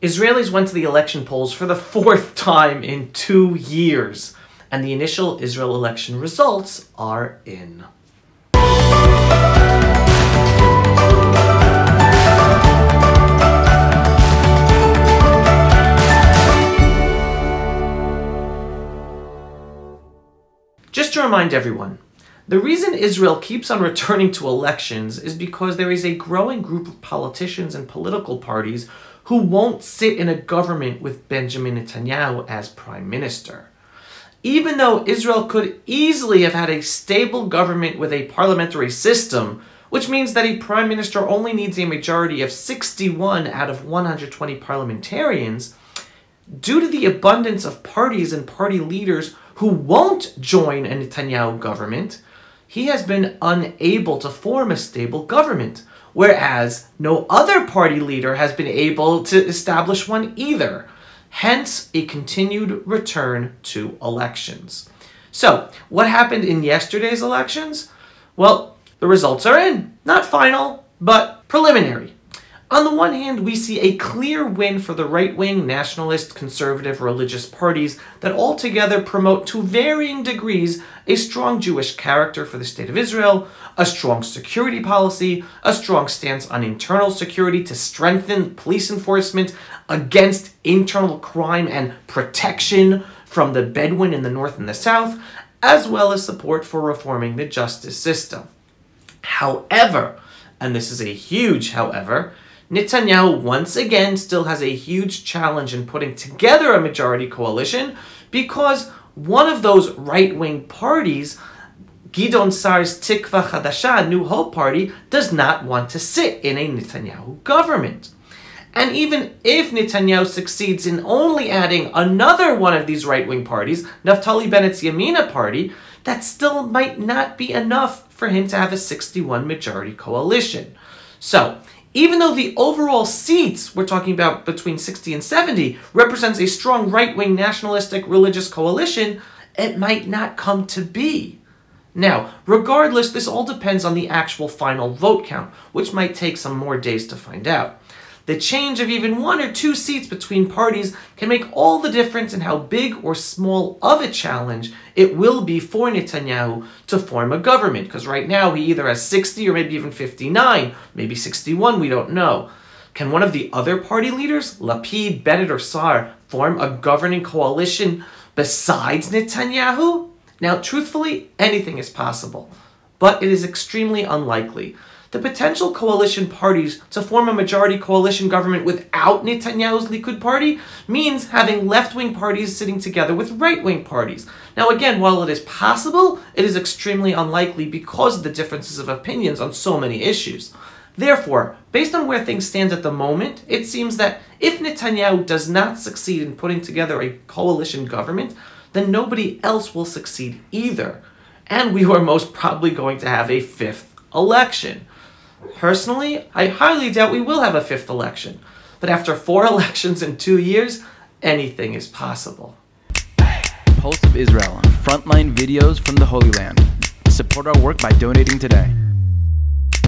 Israelis went to the election polls for the fourth time in 2 years, and the initial Israel election results are in. Just to remind everyone, the reason Israel keeps on returning to elections is because there is a growing group of politicians and political parties who won't sit in a government with Benjamin Netanyahu as prime minister. Even though Israel could easily have had a stable government with a parliamentary system, which means that a prime minister only needs a majority of 61 out of 120 parliamentarians, due to the abundance of parties and party leaders who won't join a Netanyahu government, he has been unable to form a stable government, whereas no other party leader has been able to establish one either. Hence, a continued return to elections. So, what happened in yesterday's elections? Well, the results are in. Not final, but preliminary. On the one hand, we see a clear win for the right-wing, nationalist, conservative, religious parties that altogether promote to varying degrees a strong Jewish character for the State of Israel, a strong security policy, a strong stance on internal security to strengthen police enforcement against internal crime and protection from the Bedouin in the north and the south, as well as support for reforming the justice system. However, and this is a huge however, Netanyahu once again still has a huge challenge in putting together a majority coalition because one of those right-wing parties, Gideon Sa'ar's Tikva Hadasha, New Hope Party, does not want to sit in a Netanyahu government. And even if Netanyahu succeeds in only adding another one of these right-wing parties, Naftali Bennett's Yamina Party, that still might not be enough for him to have a 61 majority coalition. So, even though the overall seats, we're talking about between 60 and 70, represents a strong right-wing nationalistic religious coalition, it might not come to be. Now, regardless, this all depends on the actual final vote count, which might take some more days to find out. The change of even 1 or 2 seats between parties can make all the difference in how big or small of a challenge it will be for Netanyahu to form a government, because right now he either has 60 or maybe even 59, maybe 61, we don't know. Can one of the other party leaders, Lapid, Bennett, or Sa'ar, form a governing coalition besides Netanyahu? Now, truthfully, anything is possible, but it is extremely unlikely. The potential coalition parties to form a majority coalition government without Netanyahu's Likud party means having left-wing parties sitting together with right-wing parties. Now again, while it is possible, it is extremely unlikely because of the differences of opinions on so many issues. Therefore, based on where things stand at the moment, it seems that if Netanyahu does not succeed in putting together a coalition government, then nobody else will succeed either. And we are most probably going to have a 5th election. Personally, I highly doubt we will have a 5th election, but after 4 elections in 2 years, anything is possible. Pulse of Israel, frontline videos from the Holy Land. Support our work by donating today.